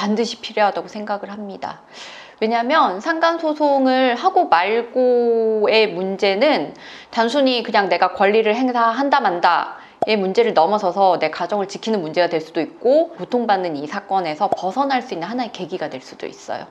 반드시 필요하다고 생각을 합니다. 왜냐하면 상간소송을 하고 말고의 문제는 단순히 그냥 내가 권리를 행사한다 만다의 문제를 넘어서서 내 가정을 지키는 문제가 될 수도 있고, 고통받는 이 사건에서 벗어날 수 있는 하나의 계기가 될 수도 있어요.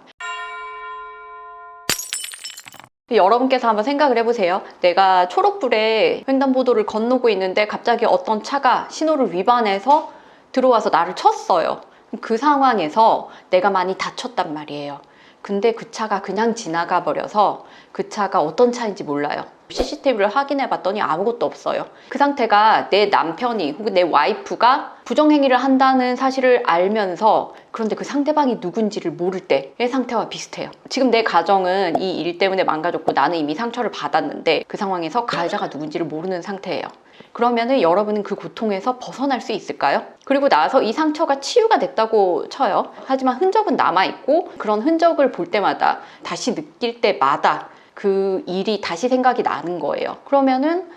여러분께서 한번 생각을 해보세요. 내가 초록불에 횡단보도를 건너고 있는데 갑자기 어떤 차가 신호를 위반해서 들어와서 나를 쳤어요. 그 상황에서 내가 많이 다쳤단 말이에요. 근데 그 차가 그냥 지나가 버려서 그 차가 어떤 차인지 몰라요. CCTV를 확인해 봤더니 아무것도 없어요. 그 상태가 내 남편이 혹은 내 와이프가 부정행위를 한다는 사실을 알면서, 그런데 그 상대방이 누군지를 모를 때의 상태와 비슷해요. 지금 내 가정은 이 일 때문에 망가졌고 나는 이미 상처를 받았는데 그 상황에서 가해자가 누군지를 모르는 상태예요. 그러면은 여러분은 그 고통에서 벗어날 수 있을까요? 그리고 나서 이 상처가 치유가 됐다고 쳐요. 하지만 흔적은 남아있고, 그런 흔적을 볼 때마다, 다시 느낄 때마다 그 일이 다시 생각이 나는 거예요. 그러면은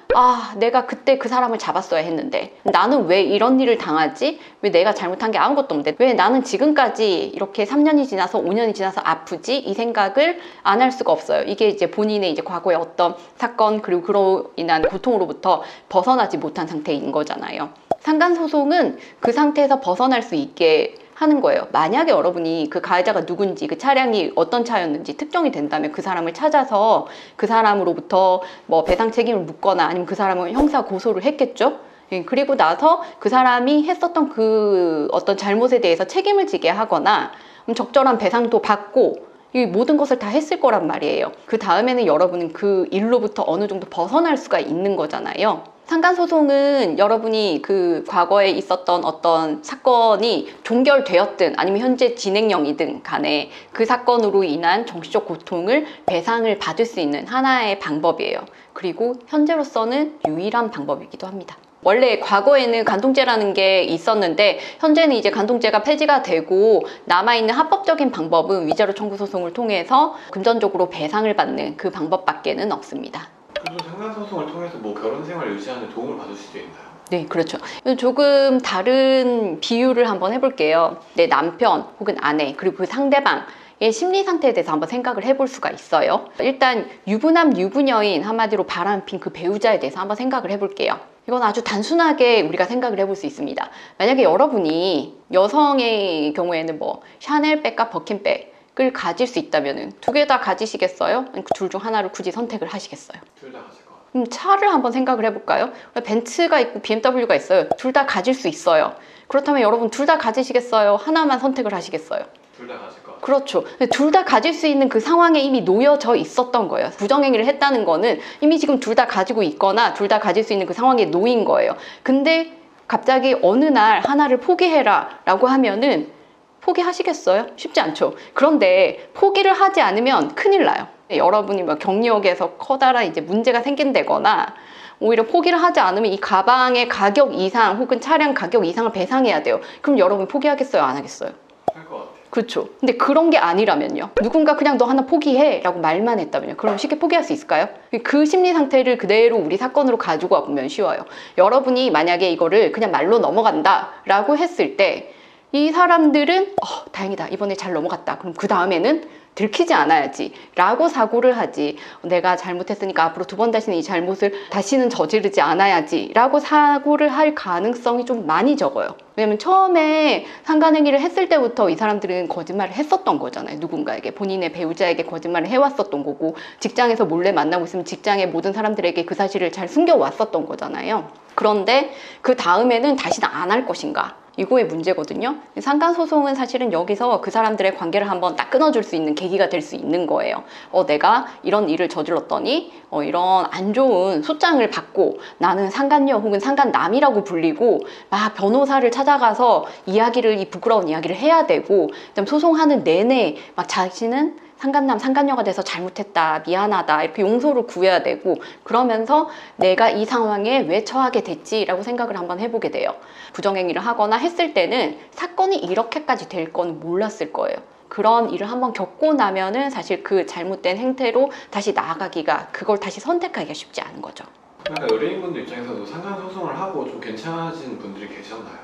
내가 그때 그 사람을 잡았어야 했는데, 나는 왜 이런 일을 당하지? 왜 내가 잘못한 게 아무것도 없는데 왜 나는 지금까지 이렇게 3년이 지나서 5년이 지나서 아프지? 이 생각을 안 할 수가 없어요. 이게 이제 본인의 이제 과거의 어떤 사건, 그리고 그로 인한 고통으로부터 벗어나지 못한 상태인 거잖아요. 상간소송은 그 상태에서 벗어날 수 있게 하는 거예요. 만약에 여러분이 그 가해자가 누군지, 그 차량이 어떤 차였는지 특정이 된다면 그 사람을 찾아서 그 사람으로부터 뭐 배상 책임을 묻거나, 아니면 그 사람을 형사 고소를 했겠죠. 그리고 나서 그 사람이 했었던 그 어떤 잘못에 대해서 책임을 지게 하거나 적절한 배상도 받고, 이 모든 것을 다 했을 거란 말이에요. 그 다음에는 여러분은 그 일로부터 어느 정도 벗어날 수가 있는 거잖아요. 상간소송은 여러분이 그 과거에 있었던 어떤 사건이 종결되었든 아니면 현재 진행형이든 간에 그 사건으로 인한 정신적 고통을 배상을 받을 수 있는 하나의 방법이에요. 그리고 현재로서는 유일한 방법이기도 합니다. 원래 과거에는 간통죄라는 게 있었는데, 현재는 이제 간통죄가 폐지가 되고 남아있는 합법적인 방법은 위자료 청구 소송을 통해서 금전적으로 배상을 받는 그 방법밖에는 없습니다. 그럼 상간소송을 통해서 뭐 결혼 생활 유지하는 도움을 받을 수도 있나요? 네, 그렇죠. 조금 다른 비유를 한번 해볼게요. 내 남편 혹은 아내, 그리고 그 상대방의 심리 상태에 대해서 한번 생각을 해볼 수가 있어요. 일단 유부남 유부녀인, 한마디로 바람핀 그 배우자에 대해서 한번 생각을 해볼게요. 이건 아주 단순하게 우리가 생각을 해볼 수 있습니다. 만약에 여러분이 여성의 경우에는 뭐 샤넬 백과 버킨 백을 가질 수 있다면 두 개 다 가지시겠어요? 둘 중 하나를 굳이 선택을 하시겠어요? 둘 다 가질 것 같아요. 그럼 차를 한번 생각을 해볼까요? 벤츠가 있고 BMW가 있어요. 둘 다 가질 수 있어요. 그렇다면 여러분 둘 다 가지시겠어요? 하나만 선택을 하시겠어요? 둘 다 가질 것 같아요. 그렇죠. 둘 다 가질 수 있는 그 상황에 이미 놓여져 있었던 거예요. 부정행위를 했다는 거는 이미 지금 둘 다 가지고 있거나 둘 다 가질 수 있는 그 상황에 놓인 거예요. 근데 갑자기 어느 날 하나를 포기해라 라고 하면은 포기하시겠어요? 쉽지 않죠. 그런데 포기를 하지 않으면 큰일 나요. 여러분이 뭐 경력에서 커다란 이제 문제가 생긴다거나, 오히려 포기를 하지 않으면 이 가방의 가격 이상 혹은 차량 가격 이상을 배상해야 돼요. 그럼 여러분 포기하겠어요? 안 하겠어요? 할 것 같아요. 그렇죠. 근데 그런 게 아니라면요, 누군가 그냥 너 하나 포기해 라고 말만 했다면요, 그럼 쉽게 포기할 수 있을까요? 그 심리 상태를 그대로 우리 사건으로 가지고 와보면 쉬워요. 여러분이 만약에 이거를 그냥 말로 넘어간다 라고 했을 때, 이 사람들은 다행이다, 이번에 잘 넘어갔다, 그럼 그 다음에는 들키지 않아야지 라고 사고를 하지, 내가 잘못했으니까 앞으로 두 번 다시는 이 잘못을 다시는 저지르지 않아야지 라고 사고를 할 가능성이 좀 많이 적어요. 왜냐면 처음에 상간행위를 했을 때부터 이 사람들은 거짓말을 했었던 거잖아요. 누군가에게, 본인의 배우자에게 거짓말을 해왔었던 거고, 직장에서 몰래 만나고 있으면 직장의 모든 사람들에게 그 사실을 잘 숨겨왔었던 거잖아요. 그런데 그 다음에는 다시는 안 할 것인가, 이거의 문제거든요. 상간소송은 사실은 여기서 그 사람들의 관계를 한번 딱 끊어줄 수 있는 계기가 될 수 있는 거예요. 내가 이런 일을 저질렀더니 이런 안 좋은 소장을 받고, 나는 상간녀 혹은 상간남이라고 불리고 막 변호사를 찾아가서 이야기를, 이 부끄러운 이야기를 해야 되고, 그다음 소송하는 내내 막 자신은 상간남, 상간녀가 돼서 잘못했다, 미안하다, 이렇게 용서를 구해야 되고, 그러면서 내가 이 상황에 왜 처하게 됐지라고 생각을 한번 해보게 돼요. 부정행위를 하거나 했을 때는 사건이 이렇게까지 될 건 몰랐을 거예요. 그런 일을 한번 겪고 나면은 사실 그 잘못된 행태로 다시 나아가기가, 그걸 다시 선택하기가 쉽지 않은 거죠. 그러니까 의뢰인분들 입장에서도 상간소송을 하고 좀 괜찮아진 분들이 계셨나요?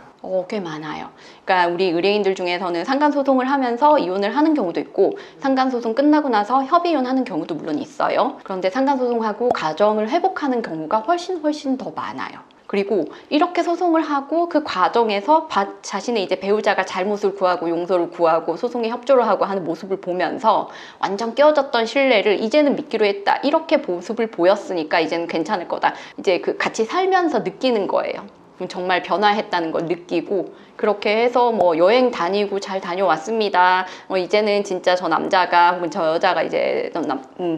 꽤 많아요. 그러니까 우리 의뢰인들 중에서는 상간소송을 하면서 이혼을 하는 경우도 있고 상간소송 끝나고 나서 협의이혼하는 경우도 물론 있어요. 그런데 상간소송하고 가정을 회복하는 경우가 훨씬 더 많아요. 그리고 이렇게 소송을 하고 그 과정에서 자신의 이제 배우자가 잘못을 구하고 용서를 구하고 소송에 협조를 하고 하는 모습을 보면서 완전 깨어졌던 신뢰를 이제는 믿기로 했다. 이렇게 모습을 보였으니까 이제는 괜찮을 거다. 이제 그 같이 살면서 느끼는 거예요. 정말 변화했다는 걸 느끼고 그렇게 해서 뭐 여행 다니고 잘 다녀왔습니다. 이제는 진짜 저 남자가 혹은 저 여자가 이제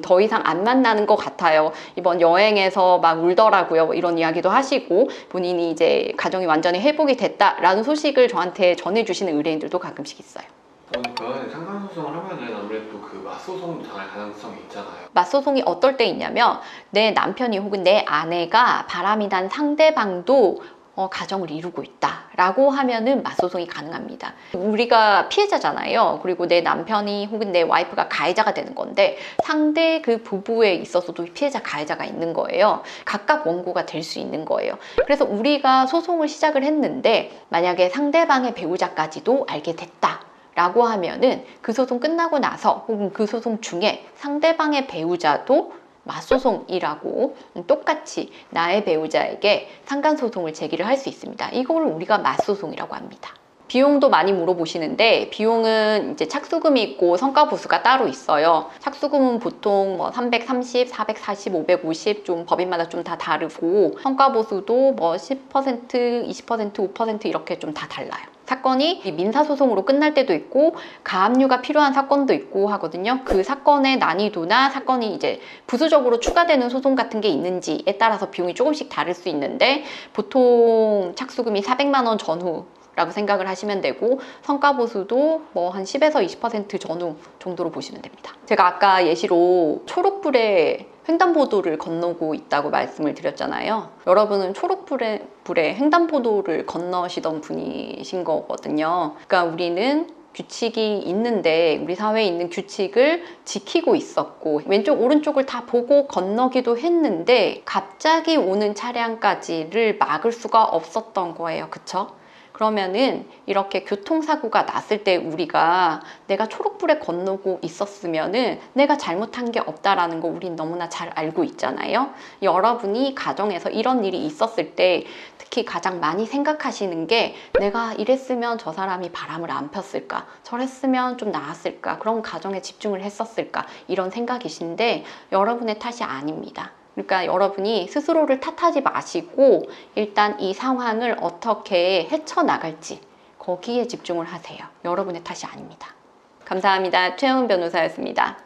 더 이상 안 만나는 것 같아요. 이번 여행에서 막 울더라고요. 이런 이야기도 하시고 본인이 이제 가정이 완전히 회복이 됐다라는 소식을 저한테 전해주시는 의뢰인들도 가끔씩 있어요. 그러니까 상간소송을 하면은 아무래도 그 맞소송도 당할 가능성이 있잖아요. 맞소송이 어떨 때 있냐면 내 남편이 혹은 내 아내가 바람이 난 상대방도 가정을 이루고 있다 라고 하면은 맞소송이 가능합니다. 우리가 피해자잖아요. 그리고 내 남편이 혹은 내 와이프가 가해자가 되는 건데 상대 그 부부에 있어서도 피해자 가해자가 있는 거예요. 각각 원고가 될 수 있는 거예요. 그래서 우리가 소송을 시작을 했는데 만약에 상대방의 배우자까지도 알게 됐다 라고 하면은 그 소송 끝나고 나서 혹은 그 소송 중에 상대방의 배우자도 맞소송이라고 똑같이 나의 배우자에게 상간소송을 제기를 할 수 있습니다. 이걸 우리가 맞소송이라고 합니다. 비용도 많이 물어보시는데 비용은 이제 착수금이 있고 성과보수가 따로 있어요. 착수금은 보통 뭐 330, 440, 550 좀 법인마다 좀 다 다르고 성과보수도 뭐 10%, 20%, 5% 이렇게 좀 다 달라요. 사건이 민사소송으로 끝날 때도 있고 가압류가 필요한 사건도 있고 하거든요. 그 사건의 난이도나 사건이 이제 부수적으로 추가되는 소송 같은 게 있는지에 따라서 비용이 조금씩 다를 수 있는데 보통 착수금이 400만 원 전후 라고 생각을 하시면 되고 성과보수도 뭐 한 10에서 20% 전후 정도로 보시면 됩니다. 제가 아까 예시로 초록불에 횡단보도를 건너고 있다고 말씀을 드렸잖아요. 여러분은 초록불에 횡단보도를 건너시던 분이신 거거든요. 그러니까 우리는 규칙이 있는데 우리 사회에 있는 규칙을 지키고 있었고 왼쪽 오른쪽을 다 보고 건너기도 했는데 갑자기 오는 차량까지를 막을 수가 없었던 거예요. 그쵸? 그러면은 이렇게 교통사고가 났을 때 우리가 내가 초록불에 건너고 있었으면은 내가 잘못한 게 없다라는 거 우린 너무나 잘 알고 있잖아요. 여러분이 가정에서 이런 일이 있었을 때 특히 가장 많이 생각하시는 게 내가 이랬으면 저 사람이 바람을 안 폈을까? 저랬으면 좀 나았을까? 그런 가정에 집중을 했었을까? 이런 생각이신데 여러분의 탓이 아닙니다. 그러니까 여러분이 스스로를 탓하지 마시고 일단 이 상황을 어떻게 헤쳐나갈지 거기에 집중을 하세요. 여러분의 탓이 아닙니다. 감사합니다. 최혜은 변호사였습니다.